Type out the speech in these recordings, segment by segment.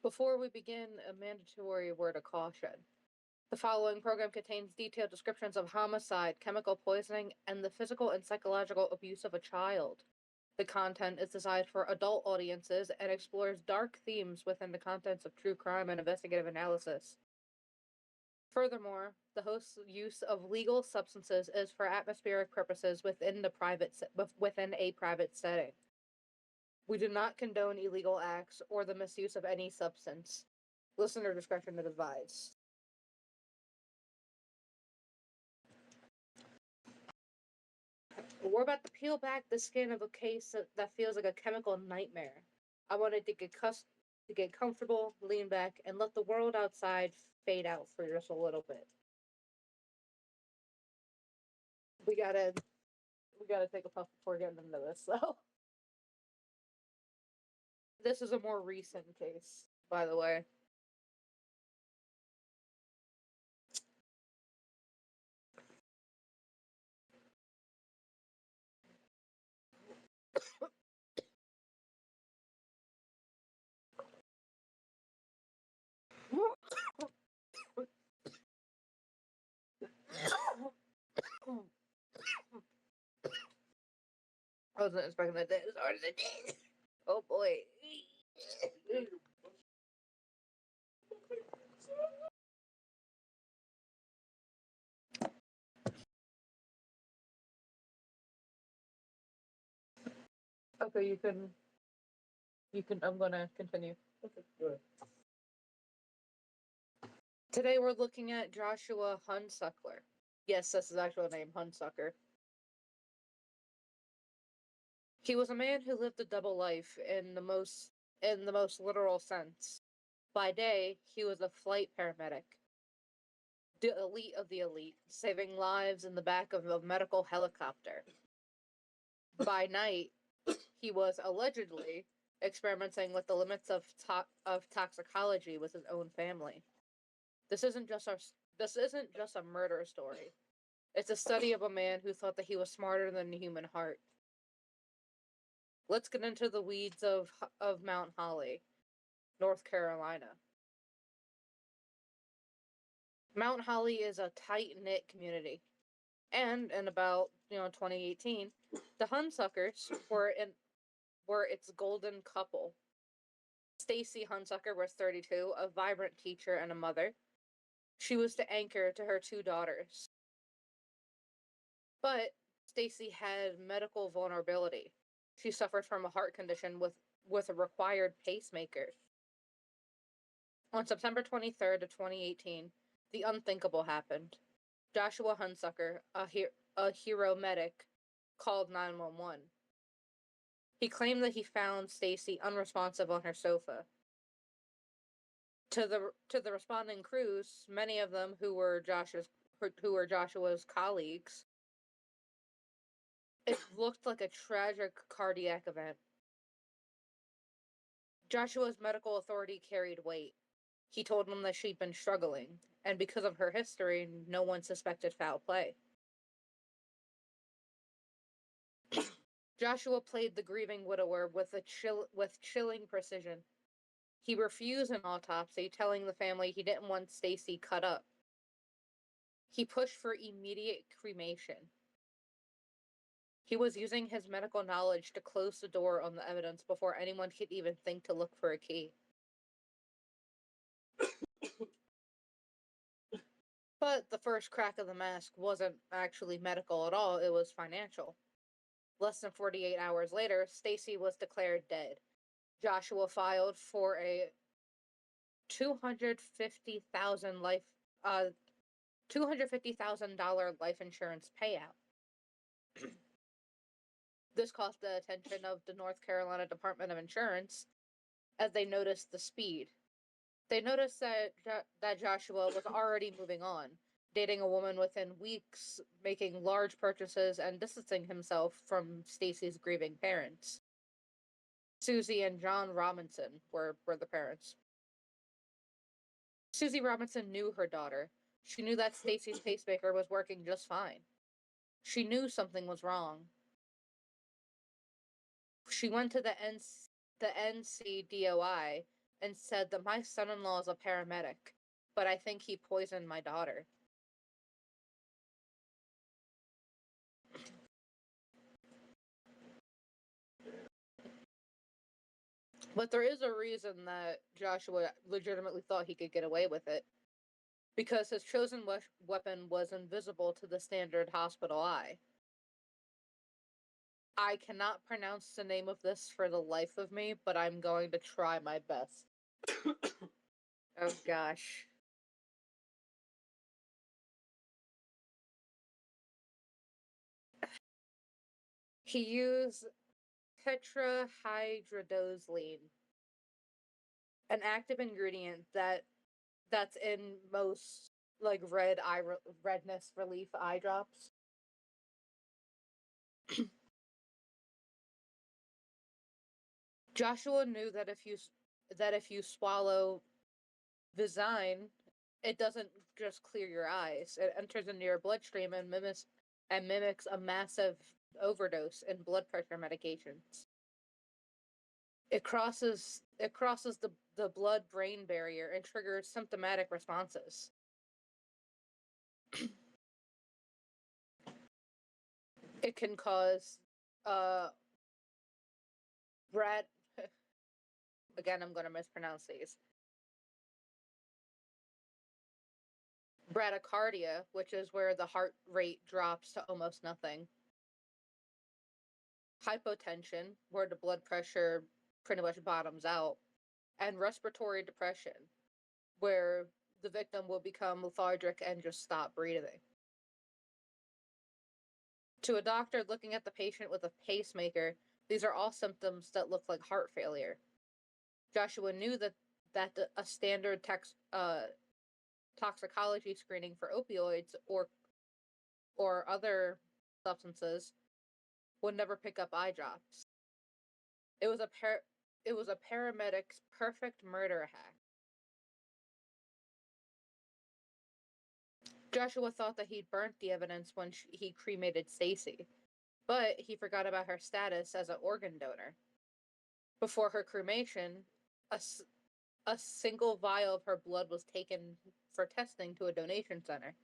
Before we begin, a mandatory word of caution. The following program contains detailed descriptions of homicide, chemical poisoning, and the physical and psychological abuse of a child. The content is designed for adult audiences and explores dark themes within the contents of true crime and investigative analysis. Furthermore, the host's use of legal substances is for atmospheric purposes within a private setting. We do not condone illegal acts or the misuse of any substance. Listener discretion is advised. We're about to peel back the skin of a case that feels like a chemical nightmare. I wanted to get comfortable, lean back, and let the world outside fade out for just a little bit. We gotta take a puff before getting into this, so. This is a more recent case, by the way. I wasn't expecting that day as hard as it did. Oh boy. Okay, you can, I'm gonna continue. Okay, go ahead. Today we're looking at Joshua Hunsucker. Yes, that's his actual name, Hunsucker. He was a man who lived a double life in the most literal sense. By day, he was a flight paramedic, the elite of the elite, saving lives in the back of a medical helicopter. By night, he was allegedly experimenting with the limits of toxicology with his own family. This isn't just a murder story. It's a study of a man who thought that he was smarter than the human heart. Let's get into the weeds of Mount Holly, North Carolina. Mount Holly is a tight-knit community. And in about, 2018, the Hunsuckers were its golden couple. Stacy Hunsucker was 32, a vibrant teacher and a mother. She was the anchor to her two daughters. But Stacy had medical vulnerability. She suffered from a heart condition with a required pacemaker. On September 23rd of 2018, the unthinkable happened. Joshua Hunsucker, a hero medic, called 911. He claimed that he found Stacy unresponsive on her sofa. To the responding crews, many of them who were Joshua's colleagues, it looked like a tragic cardiac event. Joshua's medical authority carried weight. He told them that she'd been struggling, and because of her history, no one suspected foul play. Joshua played the grieving widower with chilling precision. He refused an autopsy, telling the family he didn't want Stacy cut up. He pushed for immediate cremation. He was using his medical knowledge to close the door on the evidence before anyone could even think to look for a key. But the first crack of the mask wasn't actually medical at all, it was financial. Less than 48 hours later, Stacy was declared dead. Joshua filed for a $250,000 life insurance payout. This caught the attention of the North Carolina Department of Insurance as they noticed the speed. They noticed that Joshua was already moving on, dating a woman within weeks, making large purchases, and distancing himself from Stacy's grieving parents. Susie and John Robinson were the parents. Susie Robinson knew her daughter. She knew that Stacy's pacemaker was working just fine. She knew something was wrong. She went to the NCDOI and said that my son-in-law is a paramedic, but I think he poisoned my daughter. But there is a reason that Joshua legitimately thought he could get away with it. Because his chosen weapon was invisible to the standard hospital eye. I cannot pronounce the name of this for the life of me, but I'm going to try my best. Oh gosh. He used tetrahydrozoline, an active ingredient that's in most like redness relief eye drops. Joshua knew that if you swallow Visine, it doesn't just clear your eyes. It enters into your bloodstream and mimics a massive overdose in blood pressure medications. It crosses the blood brain barrier and triggers symptomatic responses. It can cause Brad again I'm gonna mispronounce these. Bradycardia, which is where the heart rate drops to almost nothing. Hypotension, where the blood pressure pretty much bottoms out. And respiratory depression, where the victim will become lethargic and just stop breathing. To a doctor looking at the patient with a pacemaker, these are all symptoms that look like heart failure. Joshua knew that a standard toxicology screening for opioids or other substances would never pick up eye drops. It was a paramedic's perfect murder hack. Joshua thought that he'd burnt the evidence when he cremated Stacy, but he forgot about her status as an organ donor. Before her cremation, a single vial of her blood was taken for testing to a donation center.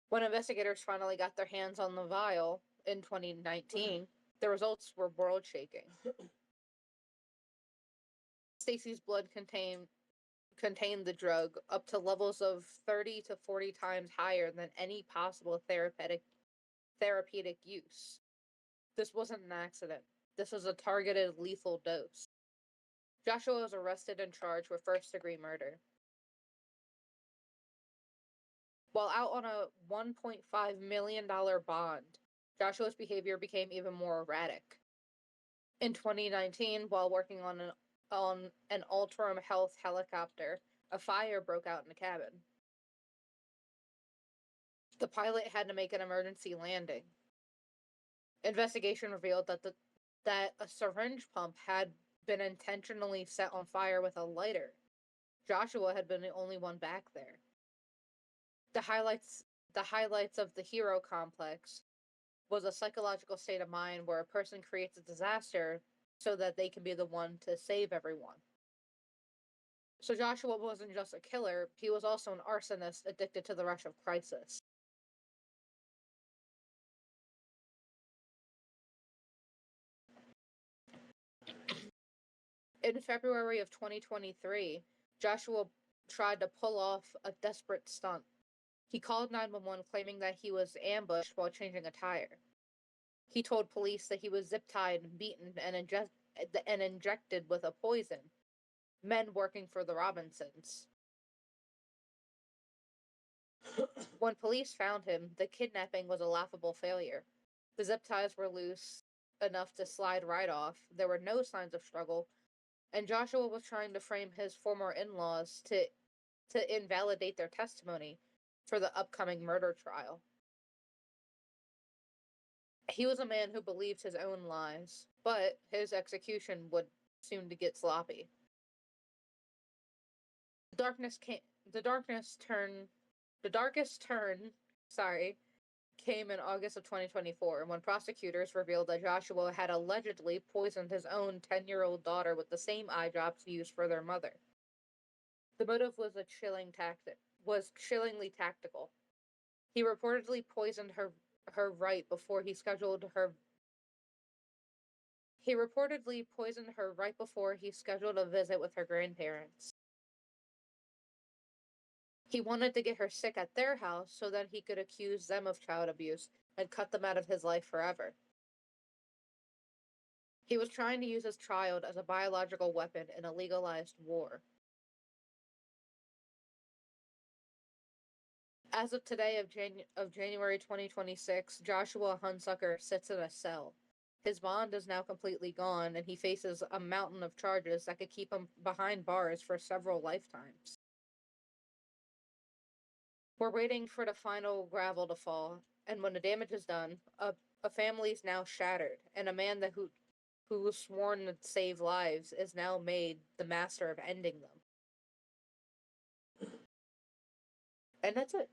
When investigators finally got their hands on the vial in 2019, the results were world-shaking. Stacy's blood contained the drug up to levels of 30 to 40 times higher than any possible therapeutic use. This wasn't an accident. This was a targeted lethal dose. Joshua was arrested and charged with first-degree murder. While out on a $1.5 million bond, Joshua's behavior became even more erratic. In 2019, while working on an Ultram Health helicopter, a fire broke out in the cabin. The pilot had to make an emergency landing. Investigation revealed that a syringe pump had been intentionally set on fire with a lighter. Joshua had been the only one back there. The highlights of the hero complex was a psychological state of mind where a person creates a disaster so that they can be the one to save everyone. So Joshua wasn't just a killer, he was also an arsonist addicted to the rush of crisis. In February of 2023, Joshua tried to pull off a desperate stunt. He called 911 claiming that he was ambushed while changing a tire. He told police that he was zip-tied and beaten and injected with a poison. Men working for the Robinsons. When police found him, the kidnapping was a laughable failure. The zip ties were loose enough to slide right off. There were no signs of struggle, and Joshua was trying to frame his former in-laws to invalidate their testimony for the upcoming murder trial. He was a man who believed his own lies, but his execution would soon to get sloppy. The darkest turn, came in August of 2024 when prosecutors revealed that Joshua had allegedly poisoned his own 10-year-old daughter with the same eye drops used for their mother. The motive was chillingly tactical. He reportedly poisoned her right before he scheduled her a visit with her grandparents. He wanted to get her sick at their house so that he could accuse them of child abuse and cut them out of his life forever. He was trying to use his child as a biological weapon in a legalized war. As of today of January 2026, Joshua Hunsucker sits in a cell. His bond is now completely gone, and he faces a mountain of charges that could keep him behind bars for several lifetimes. We're waiting for the final gravel to fall, and when the damage is done, a family is now shattered, and a man who was sworn to save lives is now made the master of ending them. And that's it.